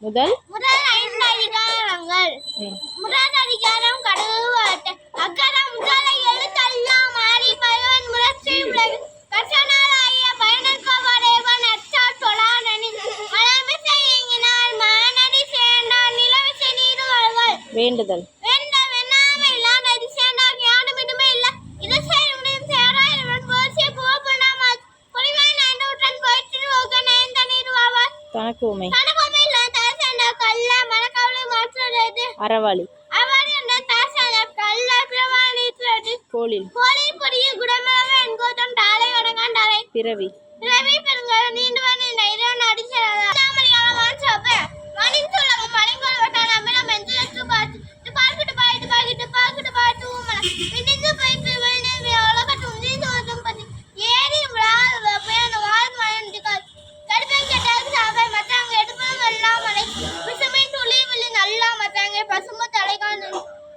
முதல் முதல் 5 அதிகாரங்கள். முதல் அதிகாரம் கடவுள்வாழ்த்து. அக்கரம் முதல எழுத்தெல்லாம் மாறி பகவன் முரசை உலகு கசனாலாய பயனற்கவரேவன் அச்சால் தொழானனின் மலமிசை இயங்கினார் மானடி சேர்ந்தார் நிலவிசை நீரு வாழ்வாள் வேண்டுதல் வேண்ட வெண்ணாமை இல்லாத அதிசயனாக யானுமிதுமே இல்ல இதசை உடன் சேராயிரவன் போசிய புவபுணாமாத் பொலிவாய் நைந்தவுடன் போயிற்று ஓக நைந்த நீரு வாழ்வாள் தனக்கு உமை தனக்குமே இல்ல தாசன கல்ல மனக்கவலை மாற்றுறது அறவாளி அவரி என்ன தாசன கல்ல பிரவாணிற்றது கோளில் பொடிய குடமளவு என்கோதம் தாளை அடங்காண்டாலை பிறவி பிறவி பெருங்கல நீண்டுவன் இந்த இறைவன் அடிச்சரதா தாமரியாலமான சப மணின் சொல்லவும் மணிங்கோல் வட்டான அமிரம் எந்திரத்து பாட்டு ஊமன விடிந்து பைப்பு வெளியே உலகத்து உந்திந்து வதும் பதி ஏறி விழால் வெப்பையான வாழ் மயந்திக்கால் கடுப்பை கெட்டால் சாவை மத்தாங்க எடுப்பதும் எல்லாம் மலை விஷமின் துளி விழி நல்லா மத்தாங்க பசும தலைகான்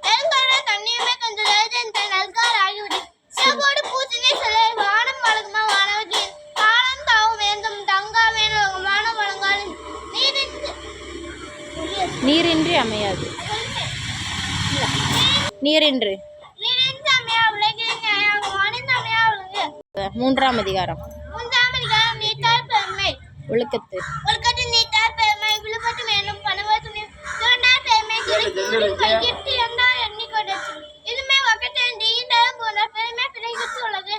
நெருங்கட தண்ணியுமே கொஞ்சம் எழுதன் தன் நல்கால் ஆகிவிடு சிவபோடு பூச்சினை சிலை வானம் வழங்குமா வானவதியின் காலம் தாவும் வேந்தும் தங்கா வேணும் வானம் வழங்காலும் நீரின்றி அமையாது நீரின்று நீரின் சமயா உலகின் வானின் சமயா உலகு 3ஆம் அதிகாரம் மூன்றாம் அதிகாரம் நீத்தார் பெருமை ஒழுக்கத்து ஒழுக்கத்து நீத்தார் பெருமை விழுப்பட்டு வேணும் பணவத்து சொன்னார் பெருமை கையிட்டு என்றால் எண்ணி கொடுத்து இதுமே வக்கத்தேன் தீண்டாலும் போன பெருமை பிறகு உள்ளது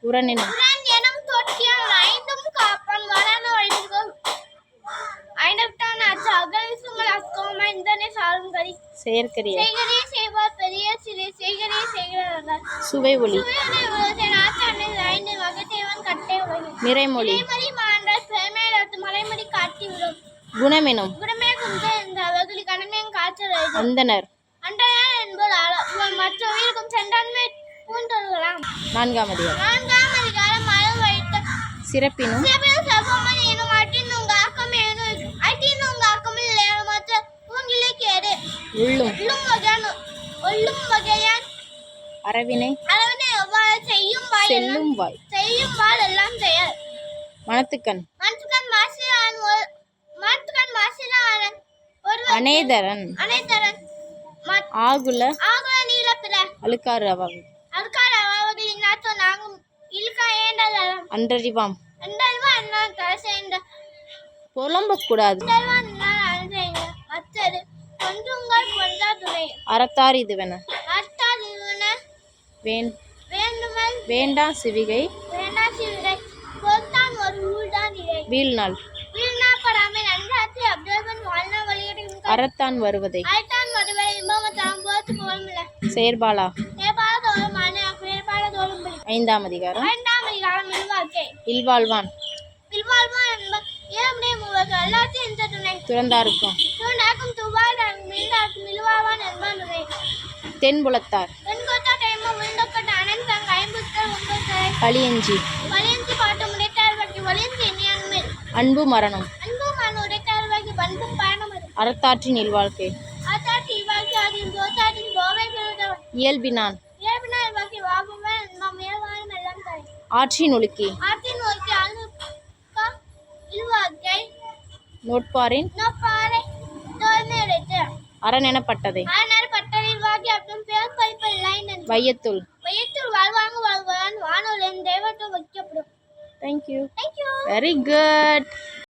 உரனினம் உரன் எனும் தொட்டியால் ஐந்தும் காப்பான் வரான வழிகள் ஐநப்தான் ஆச்சு அகல் சுமல் அக்கோமா இந்தனே சாலும் கறி செயற்கரிய செய்கரே செய்வார் பெரிய சிறு செய்கரே செய்கிறார்கள் சுவை ஒளி சுவையுடைய உலகத்தின் ஆச்சாரனை ஐந்து வகைத்தேவன் கட்டை உலகு நிறைமொழி மறைமொழி மாண்டால் பெருமையிடத்து மலைமொழி காட்டி விடும் குணமெனும் குடமே குந்த இந்த அவர்களை கடமையும் காய்ச்சல் அந்தனர் அண்டனர் என்பது மற்ற உயிருக்கும் சென்றான்மை பூந்தொழுகலாம் 4ஆம் அதிகாரம் 4ஆம் அதிகாரம் மழை வைத்த சிறப்பினும் சகோமன் எனும் அட்டின் உங்க ஆக்கம் ஏனும் அட்டின் உங்க ஆக்கம் இல்லை மற்ற பூங்கிலே கேடு உள்ளும் ஒள்ளும் வகையான் அரவினை அளவனை எவ்வாறு செய்யும் வாய் செல்லும் வாய் செய்யும் வாழ் எல்லாம் செயல் மனத்துக்கண் மனத்துக்கண் மாசிலான் அநேதரன் அனைத்தரன் ஆகுல ஆகுல நீல பிற அழுக்காறு அவாகும் அதுக்காக அவர்கள் இன்னாத்தோ நாங்கள் இழுக்கா ஏண்டதரம் அன்றறிவாம் அண்டல்வா அண்ணா தலை செய்த புலம்பக்கூடாது அண்டல்வா அண்ணா அழுதைங்க மற்றது கொஞ்சுங்கள் கொஞ்சா துணை அறத்தார் இதுவென அர்த்தால் இதுவன வேண்டுமல் வேண்டா சிவிகை வேண்டா சிவிரை பொறுத்தான் ஒரு ஊழ்தான் இறை வீழ்நாள் வீழ்நா படாமை நன்றாற்றி அப்தேவன் வாழ்நாள் வழியிடும் அறத்தான் வருவதை அழைத்தான் ஒருவரை இன்பமத்தாம் போத்து போகமில்லை செயற்பாலா நேபாள தோறும் நேபாள தோறும் 5ஆம் அதிகாரம் 5ஆம் அதிகாரம் இல்வாழ்க்கை இல்வாழ்வான் இல்வாழ்வான் என்பது ஏழுடைய மூவருக்கு எல்லாத்தையும் எந்த துணை துறந்தாருக்கும் துணாக்கும் துவாய் மீண்டாக்கும் இல்வாழ்வான் என்பான் துணை தென்புலத்தார் தென்கொத்தா டைம விழுந்தொக்கட்ட அனந்தங்க 59 பழியஞ்சி வலியஞ்சி பாட்டு முடைத்தார் வகை வலியஞ்சி எண்ணியான்மை அன்பு மரணம் அன்பும் மன உடைத்தார் வகை பண்பும் பயணம் அது அறத்தாற்றின் இல்வாழ்க்கை ஆத்தாட்டி இல்வாழ்க்கை அதில் தோத்தாட்டின் போவை பெறுதவன் இயல்பினான் இயல்பினால் வகை வாகுவன் நாம் இயல்பாலும் எல்லாம் தரை ஆற்றின் ஒழுக்கி ஆற்றின் ஒருக்கி அழுக்கா இல்வாழ்க்கை நோட்பாரின் நோப்பாறை தோல்மை உடைத்து அரணெனப்பட்டதை ஆனால் பட்டரில் வாகி அப்படின் பேர் பறிப்பில்லை வையத்துள் வயிற்றுள் வாழ்வான் வானொலியின் தெய்வத்தை வைக்கப்படும். Thank you. Thank you. Very good.